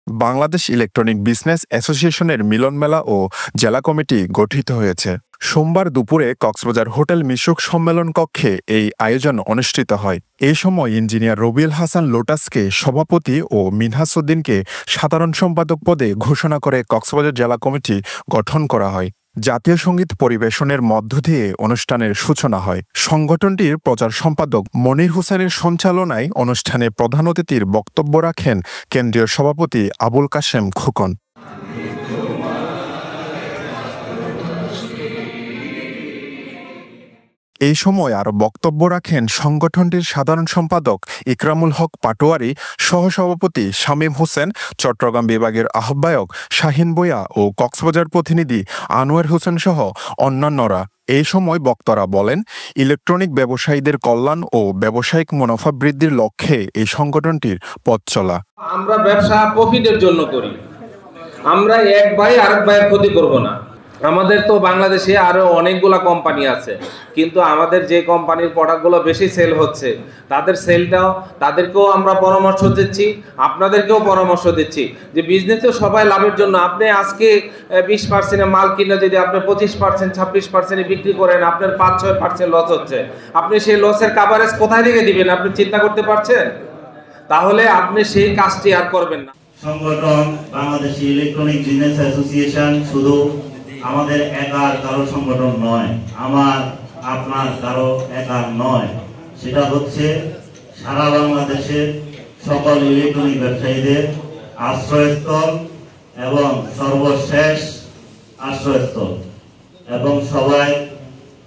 Bangladesh electronic business অ্যাসোসিয়েশনের মিলন মেলা ও জেলা কমিটি গঠিত হয়েছে। সোমবার দুপুরে কক্সবাজার হোটেল মিশুক সম্মেলন কক্ষে এই আয়োজন অনুষ্ঠিত হয়। এই সময় ইঞ্জিনিয়ার রবিউল হাসান লোটাসকে সভাপতি ও মিনহাসউদ্দিনকে সাধারণ সম্পাদক পদে ঘোষণা করে কক্সবাজার জেলা কমিটি গঠন করা হয়। জাতীয় সঙ্গীত পরিবেশনের মধ্য দিয়ে অনুষ্ঠানের সূচনা হয়। সংগঠনটির প্রচার সম্পাদক মনির হোসেনের সঞ্চালনায় অনুষ্ঠানে প্রধান অতিথির বক্তব্য রাখেন কেন্দ্রীয় সভাপতি আবুল কাশেম খোকন। এই সময় আরও বক্তব্য রাখেন সংগঠনটির সাধারণ সম্পাদক ইকরামুল হক পাটোয়ারি, সহসভাপতি শামীম হোসেন, চট্টগ্রাম বিভাগের আহ্বায়ক শাহিন ভূঁইয়া ও কক্সবাজার প্রতিনিধি আনোয়ার হোসেন সহ অন্যান্যরা। এই সময় বক্তারা বলেন, ইলেকট্রনিক ব্যবসায়ীদের কল্যাণ ও ব্যবসায়িক মুনাফা বৃদ্ধির লক্ষ্যে এই সংগঠনটির পথ চলা। আমরা ব্যবসা প্রফিটের জন্য করি, আমরা এক ভাই আরেক ভাইয়ের ক্ষতি করব না। আমাদের তো বাংলাদেশে আরো অনেকগুলা কোম্পানি আছে, কিন্তু আমাদের যে কোম্পানির প্রোডাক্টগুলো বেশি সেল হচ্ছে তাদেরকেও আমরা পরামর্শ দিচ্ছি, আপনাদেরকেও পরামর্শ দিচ্ছি যে বিজনেসে সবাই লাভের জন্য। আপনি আজকে 20% মাল কিনে যদি আপনি 25% 26% বিক্রি করেন, আপনার 5-6% লস হচ্ছে। আপনি সেই লসের কাভারেজ কোথায় থেকে দিবেন আপনি চিন্তা করতে পারছেন? তাহলে আপনি সেই কাজটি আর করবেন না। সংগঠন বাংলাদেশ ইলেকট্রনিক বিজনেস অ্যাসোসিয়েশন শুধু আমাদের একার কারো সংগঠন নয়, আমার আপনার কারো একার নয়। সেটা হচ্ছে সারা বাংলাদেশের সকল ইলেকট্রনিক ব্যবসায়ীদের আশ্রয়স্থল এবং সর্বশেষ আশ্রয়স্থল এবং সবাই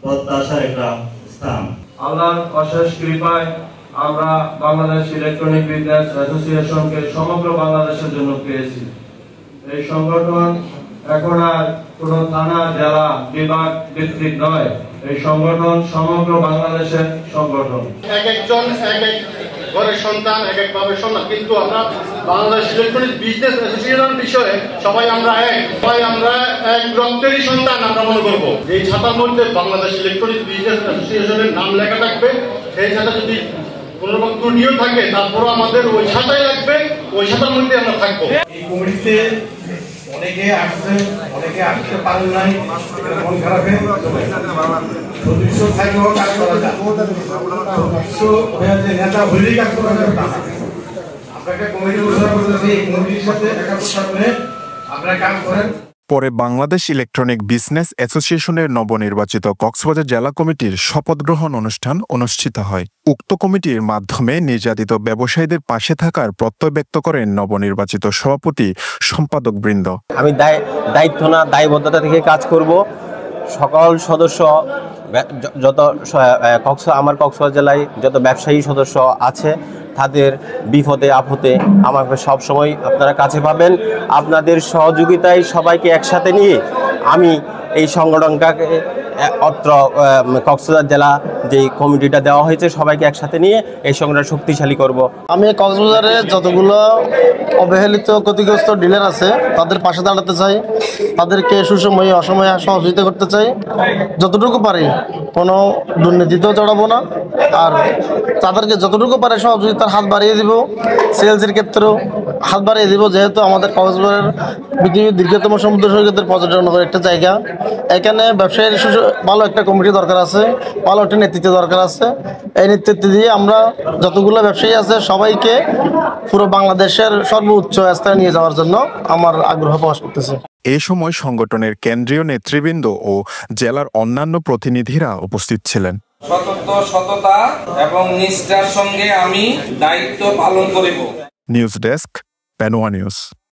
প্রত্যাশার একটা স্থান। আল্লাহর অশেষ কৃপায় আমরা বাংলাদেশ ইলেকট্রনিক বিজনেস অ্যাসোসিয়েশনকে সমগ্র বাংলাদেশের জন্য পেয়েছি। এই সংগঠন এখন আর কোন থানা, জেলা, বিভাগ ভিত্তিক নয়, এই সংগঠন সমগ্র বাংলাদেশের সংগঠন। এক একজন এক এক ঘরের সন্তান, এক এক ভাবে সন্তান, কিন্তু আমরা বাংলাদেশ ইলেকট্রনিক বিজনেস অ্যাসোসিয়েশন বিষয়ে সবাই আমরা এক রক্তেরই সন্তান আমরা মনে করবো। এই ছাতার মধ্যে বাংলাদেশ ইলেকট্রনিক বিজনেস অ্যাসোসিয়েশনের নাম লেখা থাকবে। সেই ছাতা যদি কোনোরকম ত্রুটিও থাকে, তারপরও আমাদের ওই ছাতাই লাগবে, ওই ছাতার মধ্যে আমরা থাকবো। এই কমিটিতে অনেকে আসছে, অনেকে আসতে পারেন নাই, মন খারাপের সদস্য থাকলেও কাজ করা যায়, সদস্য হয়ে যে নেতা হইলেই কাজ করা যাবে তা না। আপনাকে কমিটি ঘোষণা করতেছি, এই কমিটির সাথে একাত্মতা করে আপনারা কাজ করেন। পরে বাংলাদেশ ইলেকট্রনিক বিজনেস অ্যাসোসিয়েশনের নবনির্বাচিত কক্সবাজার জেলা কমিটির শপথ গ্রহণ অনুষ্ঠান অনুষ্ঠিত হয়। উক্ত কমিটির মাধ্যমে নির্যাতিত ব্যবসায়ীদের পাশে থাকার প্রত্যয় ব্যক্ত করেন নবনির্বাচিত সভাপতি সম্পাদক বৃন্দ। আমি দায়িত্ব না দায়বদ্ধতা থেকে কাজ করব। সকল সদস্য যত আমার কক্সবাজার জেলায় যত ব্যবসায়ী সদস্য আছে, তাদের বিপদে আপদে আমাকে সবসময় আপনারা কাছে পাবেন। আপনাদের সহযোগিতায় সবাইকে একসাথে নিয়ে আমি এই সংগঠনটাকে অত্র কক্সবাজার জেলা যে কমিটিটা দেওয়া হয়েছে, সবাইকে একসাথে নিয়ে এই সংগঠন শক্তিশালী করব। আমি কক্সবাজারে যতগুলো অবহেলিত ক্ষতিগ্রস্ত ডিলার আছে তাদের পাশে দাঁড়াতে চাই, তাদেরকে সুসময়ে অসময়ে সহযোগিতা করতে চাই। যতটুকু পারি কোনো দুর্নীতিতেও জড়াবো না, আর তাদেরকে যতটুকু পারে সহযোগিতার হাত বাড়িয়ে দিব। সেলসের ক্ষেত্রেও হাত বাড়িয়ে দিব, যেহেতু আমাদের কক্সবাজার পৃথিবীর দীর্ঘতম সমুদ্র সৈকতের পর্যটন একটা জায়গা। এখানে ব্যবসায়ীর ভালো একটা কমিটি দরকার আছে, ভালো একটা নেতৃত্ব দরকার আছে। এই নেতৃত্ব দিয়ে আমরা যতগুলো ব্যবসায়ী আছে সবাইকে পুরো বাংলাদেশের সর্বোচ্চ স্থানে নিয়ে যাওয়ার জন্য আমার আগ্রহ প্রকাশ করতেছে। এই সময় সংগঠনের কেন্দ্রীয় নেতৃবৃন্দ ও জেলার অন্যান্য প্রতিনিধিরা উপস্থিত ছিলেন। সততা এবং নিষ্ঠার সঙ্গে আমি দায়িত্ব পালন করিব। News desk, Penowa news.